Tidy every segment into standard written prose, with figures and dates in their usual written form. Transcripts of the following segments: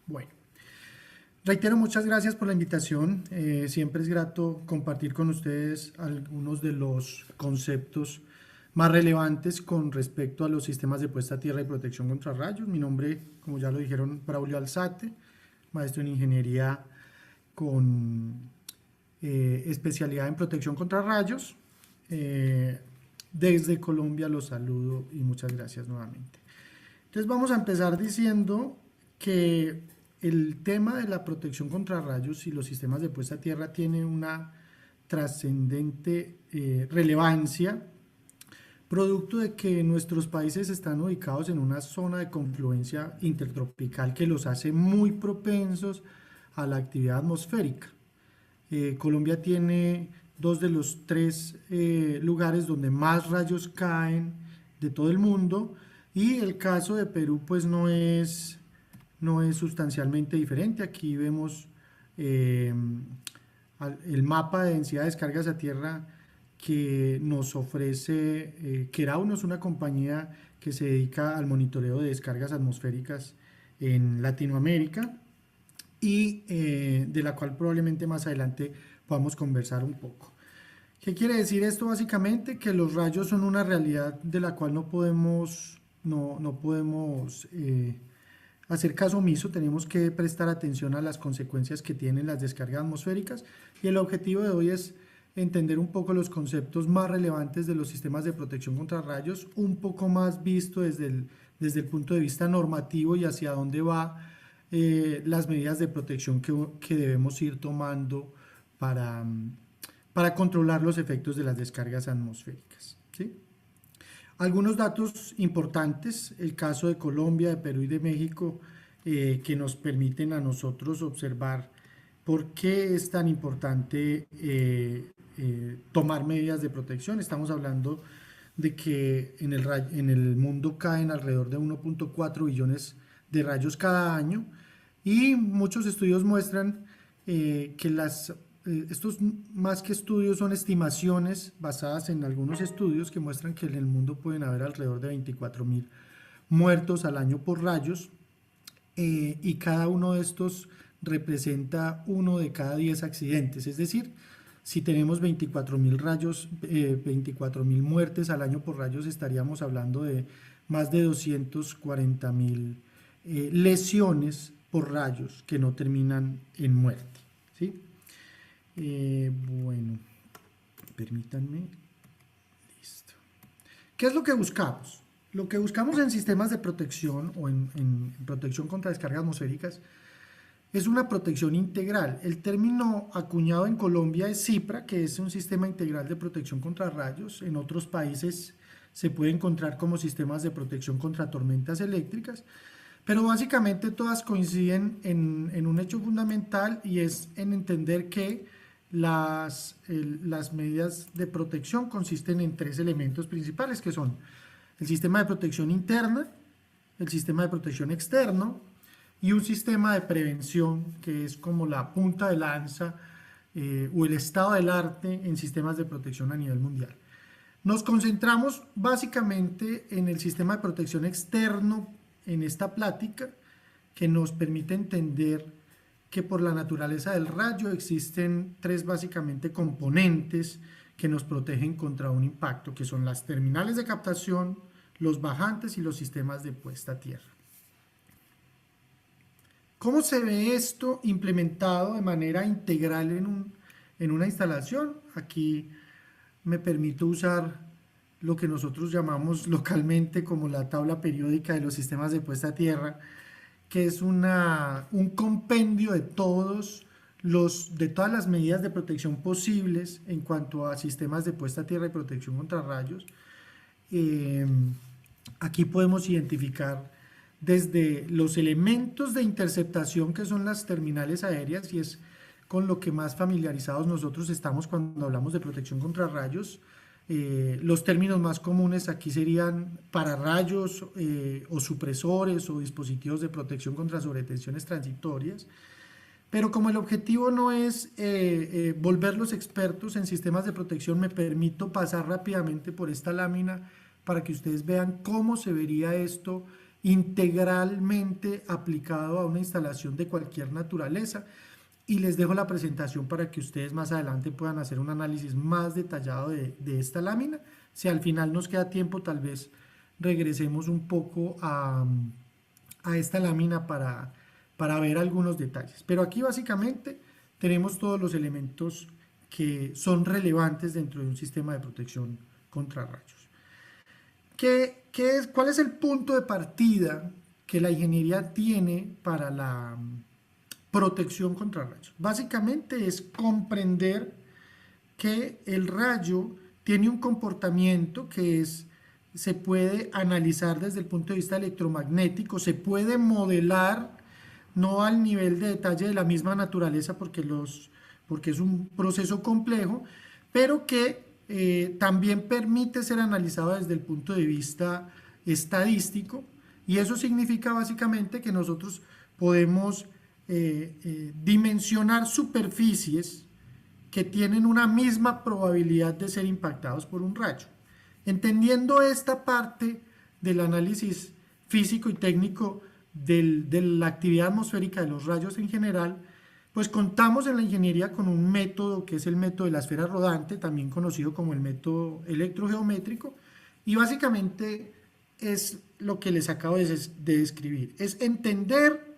Bueno, reitero muchas gracias por la invitación. Siempre es grato compartir con ustedes algunos de los conceptos más relevantes con respecto a los sistemas de puesta a tierra y protección contra rayos. Mi nombre, como ya lo dijeron, Braulio Alzate, maestro en ingeniería con especialidad en protección contra rayos. Desde Colombia los saludo y muchas gracias nuevamente. Entonces vamos a empezar diciendo que el tema de la protección contra rayos y los sistemas de puesta a tierra tiene una trascendente relevancia, producto de que nuestros países están ubicados en una zona de confluencia intertropical que los hace muy propensos a la actividad atmosférica. Colombia tiene dos de los tres lugares donde más rayos caen de todo el mundo, y el caso de Perú pues no es sustancialmente diferente. Aquí vemos el mapa de densidad de descargas a tierra que nos ofrece Keraun. Es una compañía que se dedica al monitoreo de descargas atmosféricas en Latinoamérica y de la cual probablemente más adelante podamos conversar un poco. ¿Qué quiere decir esto? Básicamente que los rayos son una realidad de la cual no podemos hacer caso omiso. Tenemos que prestar atención a las consecuencias que tienen las descargas atmosféricas, y el objetivo de hoy es entender un poco los conceptos más relevantes de los sistemas de protección contra rayos, un poco más visto desde el punto de vista normativo y hacia dónde va las medidas de protección que debemos ir tomando para controlar los efectos de las descargas atmosféricas, ¿sí? Algunos datos importantes: el caso de Colombia, de Perú y de México, que nos permiten a nosotros observar por qué es tan importante tomar medidas de protección. Estamos hablando de que en el mundo caen alrededor de 1.4 billones de rayos cada año, y muchos estudios muestran que estos, más que estudios, son estimaciones basadas en algunos estudios que muestran que en el mundo pueden haber alrededor de 24.000 muertos al año por rayos, y cada uno de estos representa uno de cada 10 accidentes. Es decir, si tenemos 24.000 muertes al año por rayos, estaríamos hablando de más de 240.000 lesiones por rayos que no terminan en muerte, ¿sí? Bueno, permítanme. Listo. ¿Qué es lo que buscamos? Lo que buscamos en sistemas de protección o en protección contra descargas atmosféricas es una protección integral. El término acuñado en Colombia es CIPRA, que es un sistema integral de protección contra rayos. En otros países se puede encontrar como sistemas de protección contra tormentas eléctricas, pero básicamente todas coinciden en un hecho fundamental, y es en entender que las medidas de protección consisten en tres elementos principales, que son el sistema de protección interna, el sistema de protección externo y un sistema de prevención, que es como la punta de lanza o el estado del arte en sistemas de protección a nivel mundial. Nos concentramos básicamente en el sistema de protección externo en esta plática, que nos permite entender que por la naturaleza del rayo existen tres básicamente componentes que nos protegen contra un impacto, que son las terminales de captación, los bajantes y los sistemas de puesta a tierra. ¿Cómo se ve esto implementado de manera integral en una instalación? Aquí me permito usar lo que nosotros llamamos localmente como la tabla periódica de los sistemas de puesta a tierra, que es un compendio de todas las medidas de protección posibles en cuanto a sistemas de puesta a tierra y protección contra rayos. Aquí podemos identificar desde los elementos de interceptación, que son las terminales aéreas, y es con lo que más familiarizados nosotros estamos cuando hablamos de protección contra rayos. Los términos más comunes aquí serían pararrayos o supresores o dispositivos de protección contra sobretensiones transitorias. Pero como el objetivo no es volverlos expertos en sistemas de protección, me permito pasar rápidamente por esta lámina para que ustedes vean cómo se vería esto integralmente aplicado a una instalación de cualquier naturaleza. Y les dejo la presentación para que ustedes más adelante puedan hacer un análisis más detallado de esta lámina. Si al final nos queda tiempo, tal vez regresemos un poco a esta lámina para ver algunos detalles. Pero aquí básicamente tenemos todos los elementos que son relevantes dentro de un sistema de protección contra rayos. ¿Cuál es el punto de partida que la ingeniería tiene para la protección contra rayos? Básicamente es comprender que el rayo tiene un comportamiento que se puede analizar desde el punto de vista electromagnético, se puede modelar, no al nivel de detalle de la misma naturaleza porque es un proceso complejo, pero que también permite ser analizado desde el punto de vista estadístico, y eso significa básicamente que nosotros podemos dimensionar superficies que tienen una misma probabilidad de ser impactados por un rayo. Entendiendo esta parte del análisis físico y técnico de la actividad atmosférica de los rayos en general, pues contamos en la ingeniería con un método que es el método de la esfera rodante, también conocido como el método electrogeométrico, y básicamente es lo que les acabo de describir. Es entender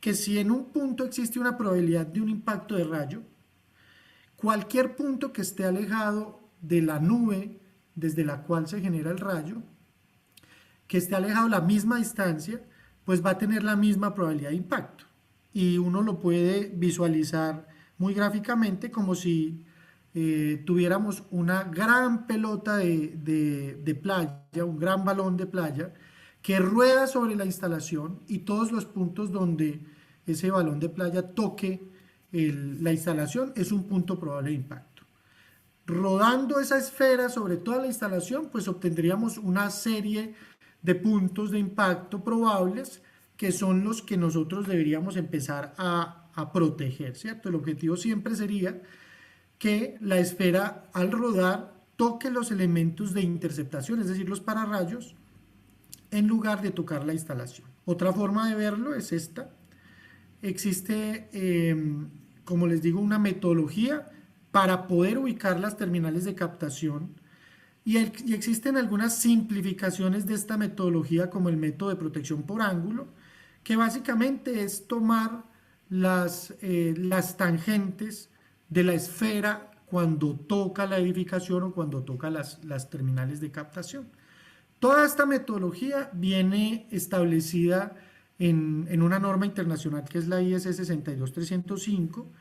que si en un punto existe una probabilidad de un impacto de rayo, cualquier punto que esté alejado de la nube desde la cual se genera el rayo, que esté alejado la misma distancia, pues va a tener la misma probabilidad de impacto. Y uno lo puede visualizar muy gráficamente como si tuviéramos una gran pelota de playa, un gran balón de playa, que rueda sobre la instalación, y todos los puntos donde ese balón de playa toque la instalación es un punto probable de impacto. Rodando esa esfera sobre toda la instalación, pues obtendríamos una serie de puntos de impacto probables que son los que nosotros deberíamos empezar a proteger, ¿cierto? El objetivo siempre sería que la esfera al rodar toque los elementos de interceptación, es decir, los pararrayos, en lugar de tocar la instalación. Otra forma de verlo es esta. Existe, como les digo, una metodología para poder ubicar las terminales de captación, y existen algunas simplificaciones de esta metodología, como el método de protección por ángulo, que básicamente es tomar las tangentes de la esfera cuando toca la edificación o cuando toca las terminales de captación. Toda esta metodología viene establecida en una norma internacional que es la IS 62305,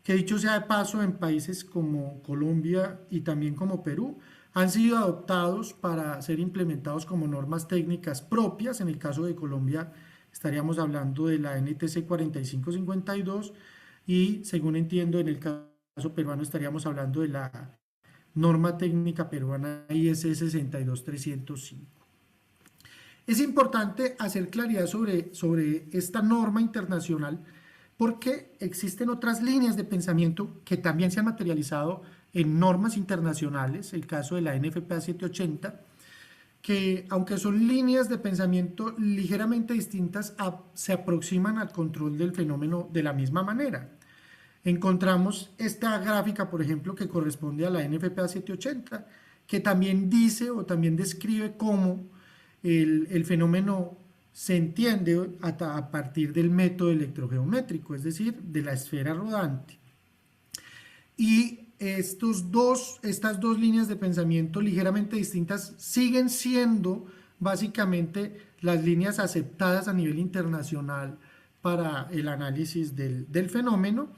que dicho sea de paso, en países como Colombia y también como Perú, han sido adoptados para ser implementados como normas técnicas propias. En el caso de Colombia estaríamos hablando de la NTC 4552, y según entiendo en el caso peruano estaríamos hablando de la norma técnica peruana IS 62305. Es importante hacer claridad sobre esta norma internacional, porque existen otras líneas de pensamiento que también se han materializado en normas internacionales, el caso de la NFPA 780, que aunque son líneas de pensamiento ligeramente distintas, se aproximan al control del fenómeno de la misma manera. Encontramos esta gráfica, por ejemplo, que corresponde a la NFPA 780, que también dice o también describe cómo el fenómeno se entiende a partir del método electrogeométrico, es decir, de la esfera rodante. Y estas dos líneas de pensamiento ligeramente distintas siguen siendo básicamente las líneas aceptadas a nivel internacional para el análisis del fenómeno,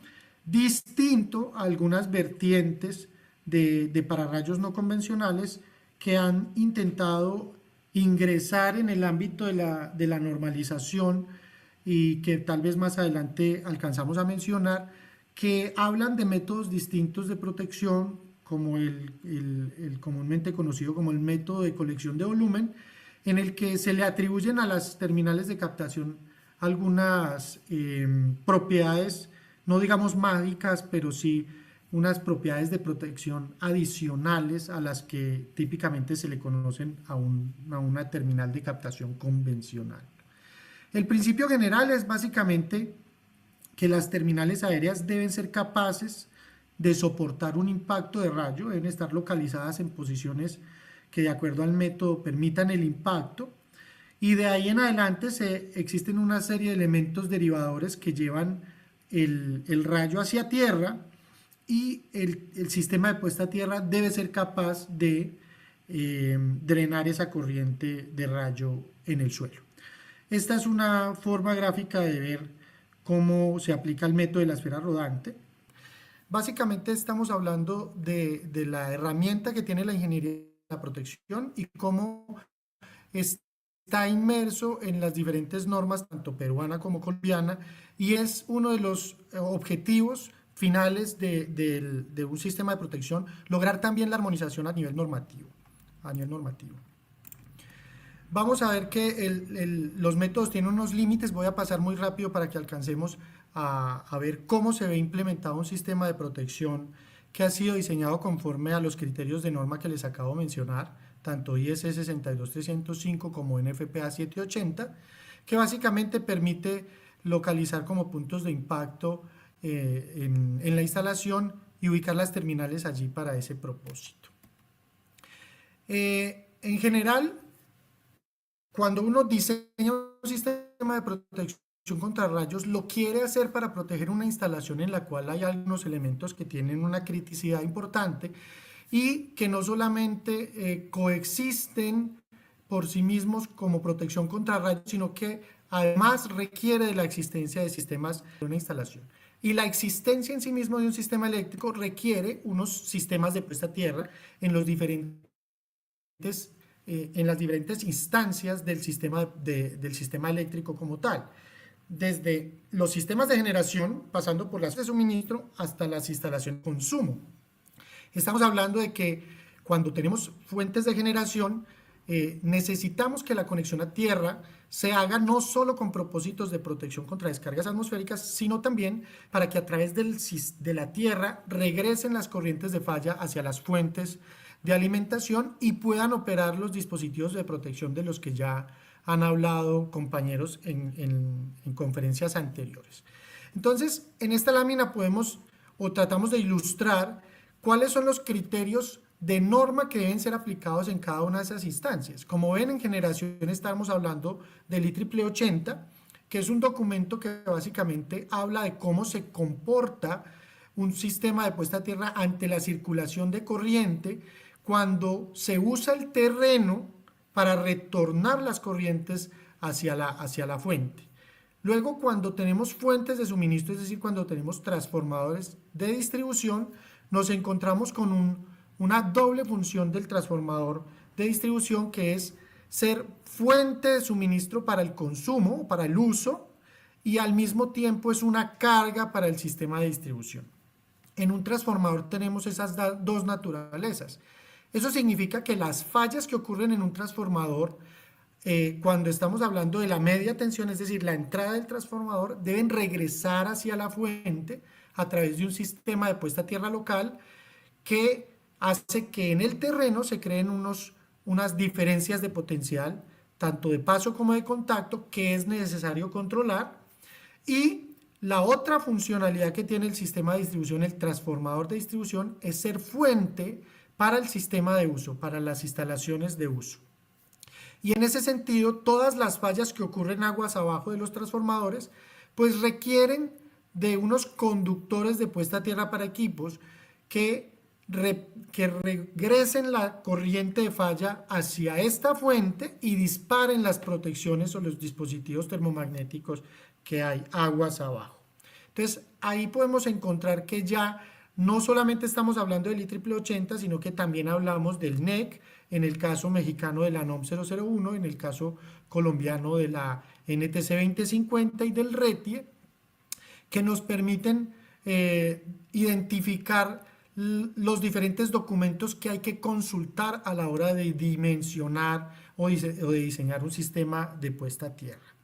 distinto a algunas vertientes de pararrayos no convencionales que han intentado ingresar en el ámbito de la normalización, y que tal vez más adelante alcanzamos a mencionar, que hablan de métodos distintos de protección, como el comúnmente conocido como el método de colección de volumen, en el que se le atribuyen a las terminales de captación algunas propiedades, no digamos mágicas, pero sí unas propiedades de protección adicionales a las que típicamente se le conocen a una terminal de captación convencional. El principio general es básicamente que las terminales aéreas deben ser capaces de soportar un impacto de rayo, deben estar localizadas en posiciones que de acuerdo al método permitan el impacto, y de ahí en adelante existen una serie de elementos derivadores que llevan el rayo hacia tierra, y el sistema de puesta a tierra debe ser capaz de drenar esa corriente de rayo en el suelo. Esta es una forma gráfica de ver cómo se aplica el método de la esfera rodante. Básicamente estamos hablando de la herramienta que tiene la ingeniería de la protección y cómo está inmerso en las diferentes normas, tanto peruana como colombiana, y es uno de los objetivos finales de un sistema de protección, lograr también la armonización a nivel normativo. Vamos a ver que los métodos tienen unos límites. Voy a pasar muy rápido para que alcancemos a ver cómo se ve implementado un sistema de protección que ha sido diseñado conforme a los criterios de norma que les acabo de mencionar, tanto IS 62305 como NFPA 780, que básicamente permite localizar como puntos de impacto en la instalación y ubicar las terminales allí para ese propósito. En general, cuando uno diseña un sistema de protección contra rayos, lo quiere hacer para proteger una instalación en la cual hay algunos elementos que tienen una criticidad importante y que no solamente coexisten por sí mismos como protección contra rayos, sino que además requiere de la existencia de sistemas de una instalación. Y la existencia en sí mismo de un sistema eléctrico requiere unos sistemas de puesta a tierra en las diferentes instancias del sistema eléctrico como tal, desde los sistemas de generación, pasando por las de suministro hasta las instalaciones de consumo. Estamos hablando de que cuando tenemos fuentes de generación, necesitamos que la conexión a tierra se haga no solo con propósitos de protección contra descargas atmosféricas, sino también para que a través de la tierra regresen las corrientes de falla hacia las fuentes de alimentación y puedan operar los dispositivos de protección de los que ya han hablado compañeros en conferencias anteriores. Entonces, en esta lámina podemos o tratamos de ilustrar cuáles son los criterios de norma que deben ser aplicados en cada una de esas instancias. Como ven, en generación estamos hablando del IEEE 80, que es un documento que básicamente habla de cómo se comporta un sistema de puesta a tierra ante la circulación de corriente cuando se usa el terreno para retornar las corrientes hacia la fuente. Luego, cuando tenemos fuentes de suministro, es decir, cuando tenemos transformadores de distribución, nos encontramos con una doble función del transformador de distribución, que es ser fuente de suministro para el consumo, para el uso, y al mismo tiempo es una carga para el sistema de distribución. En un transformador tenemos esas dos naturalezas. Eso significa que las fallas que ocurren en un transformador, cuando estamos hablando de la media tensión, es decir, la entrada del transformador, deben regresar hacia la fuente a través de un sistema de puesta a tierra local que hace que en el terreno se creen unas diferencias de potencial, tanto de paso como de contacto, que es necesario controlar. Y la otra funcionalidad que tiene el sistema de distribución, el transformador de distribución, es ser fuente para el sistema de uso, para las instalaciones de uso. Y en ese sentido, todas las fallas que ocurren aguas abajo de los transformadores, pues requieren de unos conductores de puesta a tierra para equipos que regresen la corriente de falla hacia esta fuente y disparen las protecciones o los dispositivos termomagnéticos que hay aguas abajo. Entonces, ahí podemos encontrar que ya no solamente estamos hablando del IEEE 80, sino que también hablamos del NEC, en el caso mexicano de la NOM 001, en el caso colombiano de la NTC 2050 y del RETIE, que nos permiten identificar los diferentes documentos que hay que consultar a la hora de dimensionar o de diseñar un sistema de puesta a tierra.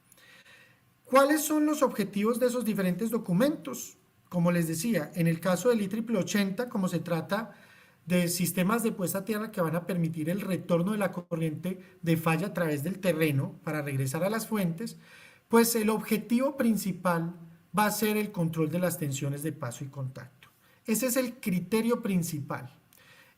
¿Cuáles son los objetivos de esos diferentes documentos? Como les decía, en el caso del IEEE 80, como se trata de sistemas de puesta a tierra que van a permitir el retorno de la corriente de falla a través del terreno para regresar a las fuentes, Pues el objetivo principal va a ser el control de las tensiones de paso y contacto. Ese es el criterio principal.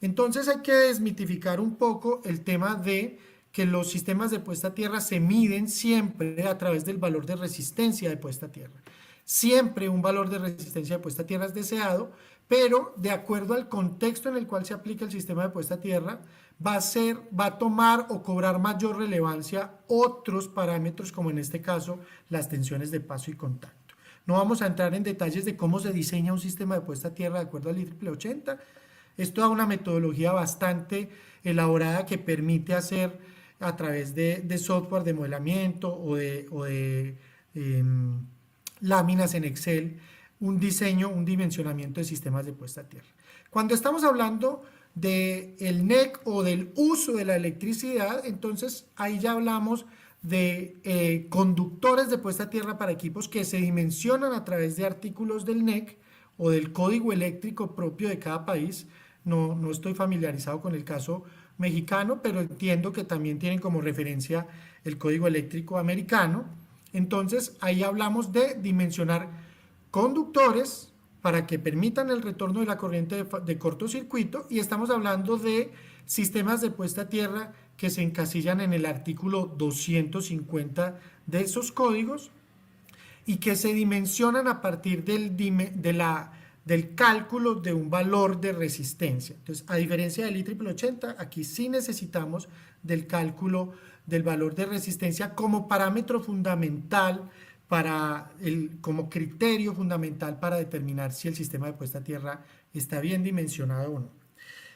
Entonces hay que desmitificar un poco el tema de que los sistemas de puesta a tierra se miden siempre a través del valor de resistencia de puesta a tierra. Siempre un valor de resistencia de puesta a tierra es deseado, pero de acuerdo al contexto en el cual se aplica el sistema de puesta a tierra, va a tomar o cobrar mayor relevancia otros parámetros, como en este caso las tensiones de paso y contacto. No vamos a entrar en detalles de cómo se diseña un sistema de puesta a tierra de acuerdo al IEEE 80. Es toda una metodología bastante elaborada que permite hacer a través de software de modelamiento o de láminas en Excel, un diseño, un dimensionamiento de sistemas de puesta a tierra. Cuando estamos hablando del NEC o del uso de la electricidad, entonces ahí ya hablamos de conductores de puesta a tierra para equipos que se dimensionan a través de artículos del NEC o del código eléctrico propio de cada país. No estoy familiarizado con el caso mexicano, pero entiendo que también tienen como referencia el código eléctrico americano. Entonces ahí hablamos de dimensionar conductores para que permitan el retorno de la corriente de cortocircuito, y estamos hablando de sistemas de puesta a tierra que se encasillan en el artículo 250 de esos códigos y que se dimensionan a partir del cálculo de un valor de resistencia. Entonces, a diferencia del IEEE 80, aquí sí necesitamos del cálculo del valor de resistencia como parámetro fundamental como criterio fundamental para determinar si el sistema de puesta a tierra está bien dimensionado o no.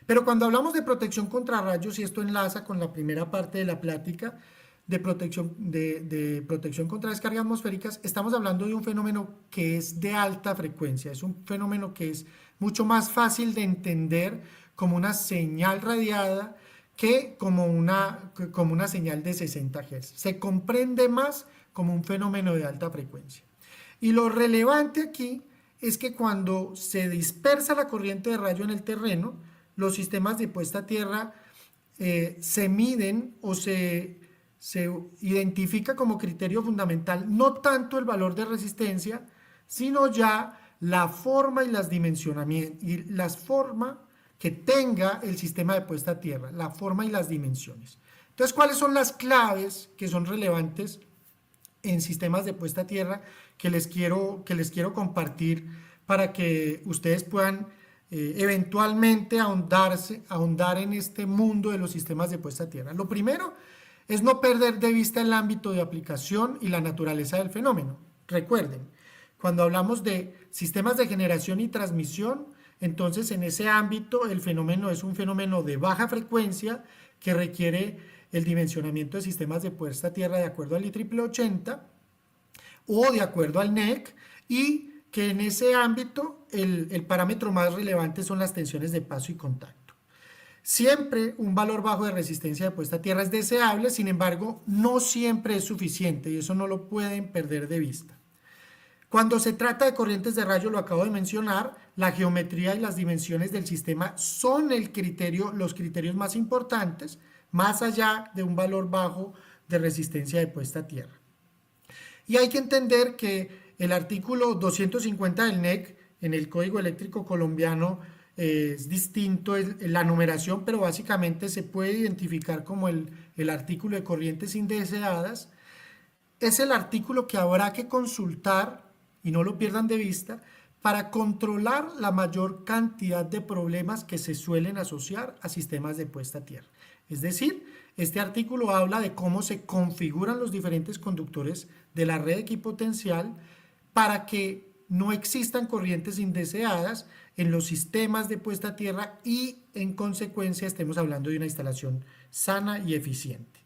Pero cuando hablamos de protección contra rayos, y esto enlaza con la primera parte de la plática de protección contra descargas atmosféricas, estamos hablando de un fenómeno que es de alta frecuencia, es un fenómeno que es mucho más fácil de entender como una señal radiada que como una señal de 60 Hz. Se comprende más como un fenómeno de alta frecuencia. Y lo relevante aquí es que cuando se dispersa la corriente de rayo en el terreno, los sistemas de puesta a tierra se miden o se identifica como criterio fundamental no tanto el valor de resistencia, sino ya la forma y las dimensionamientos y las formas que tenga el sistema de puesta a tierra, la forma y las dimensiones. Entonces, ¿cuáles son las claves que son relevantes en sistemas de puesta a tierra que les quiero compartir para que ustedes puedan eventualmente ahondar en este mundo de los sistemas de puesta a tierra? Lo primero es no perder de vista el ámbito de aplicación y la naturaleza del fenómeno. Recuerden, cuando hablamos de sistemas de generación y transmisión, entonces en ese ámbito el fenómeno es un fenómeno de baja frecuencia que requiere el dimensionamiento de sistemas de puesta a tierra de acuerdo al IEEE 80 o de acuerdo al NEC, y que en ese ámbito el parámetro más relevante son las tensiones de paso y contacto. Siempre un valor bajo de resistencia de puesta a tierra es deseable, sin embargo, no siempre es suficiente y eso no lo pueden perder de vista. Cuando se trata de corrientes de rayo, lo acabo de mencionar, la geometría y las dimensiones del sistema son los criterios más importantes, más allá de un valor bajo de resistencia de puesta a tierra. Y hay que entender que el artículo 250 del NEC en el Código Eléctrico Colombiano es distinto en la numeración, pero básicamente se puede identificar como el artículo de corrientes indeseadas. Es el artículo que habrá que consultar, y no lo pierdan de vista, para controlar la mayor cantidad de problemas que se suelen asociar a sistemas de puesta a tierra. Es decir, este artículo habla de cómo se configuran los diferentes conductores de la red equipotencial para que no existan corrientes indeseadas en los sistemas de puesta a tierra y en consecuencia estemos hablando de una instalación sana y eficiente.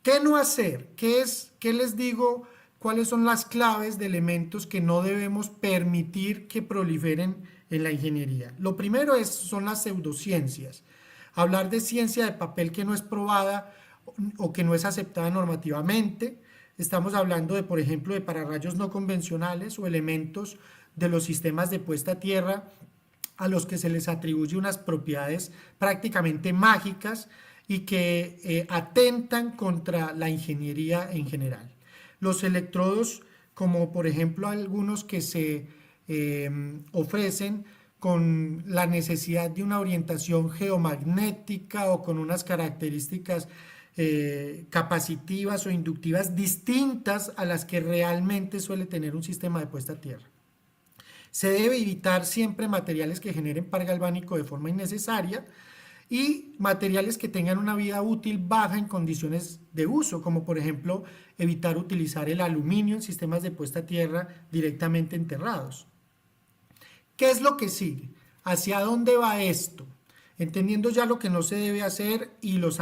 ¿Qué no hacer? ¿Qué les digo? ¿Cuáles son las claves de elementos que no debemos permitir que proliferen en la ingeniería? Lo primero son las pseudociencias. Hablar de ciencia de papel que no es probada o que no es aceptada normativamente. Estamos hablando de, por ejemplo, de pararrayos no convencionales o elementos de los sistemas de puesta a tierra a los que se les atribuye unas propiedades prácticamente mágicas y que atentan contra la ingeniería en general. Los electrodos, como por ejemplo algunos que se ofrecen con la necesidad de una orientación geomagnética o con unas características capacitivas o inductivas distintas a las que realmente suele tener un sistema de puesta a tierra. Se debe evitar siempre materiales que generen par galvánico de forma innecesaria y materiales que tengan una vida útil baja en condiciones de uso, como por ejemplo evitar utilizar el aluminio en sistemas de puesta a tierra directamente enterrados. ¿Qué es lo que sigue? ¿Hacia dónde va esto? Entendiendo ya lo que no se debe hacer y los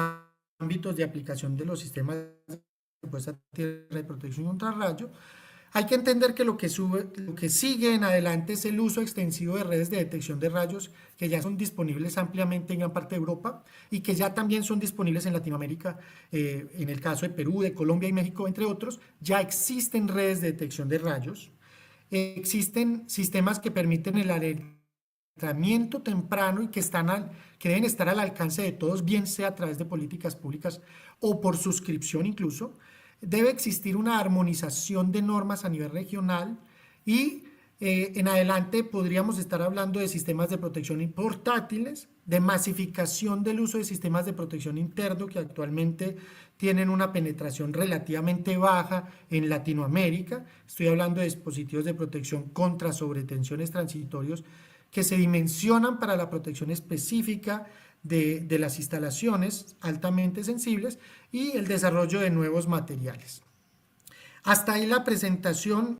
ámbitos de aplicación de los sistemas de puesta a tierra y protección contra rayos, hay que entender que lo que sigue en adelante es el uso extensivo de redes de detección de rayos que ya son disponibles ampliamente en gran parte de Europa y que ya también son disponibles en Latinoamérica, en el caso de Perú, de Colombia y México, entre otros. Ya existen redes de detección de rayos, existen sistemas que permiten el alertamiento temprano y que deben estar al alcance de todos, bien sea a través de políticas públicas o por suscripción incluso. Debe existir una armonización de normas a nivel regional y en adelante podríamos estar hablando de sistemas de protección portátiles, de masificación del uso de sistemas de protección interno que actualmente tienen una penetración relativamente baja en Latinoamérica. Estoy hablando de dispositivos de protección contra sobretensiones transitorios que se dimensionan para la protección específica de las instalaciones altamente sensibles y el desarrollo de nuevos materiales. Hasta ahí la presentación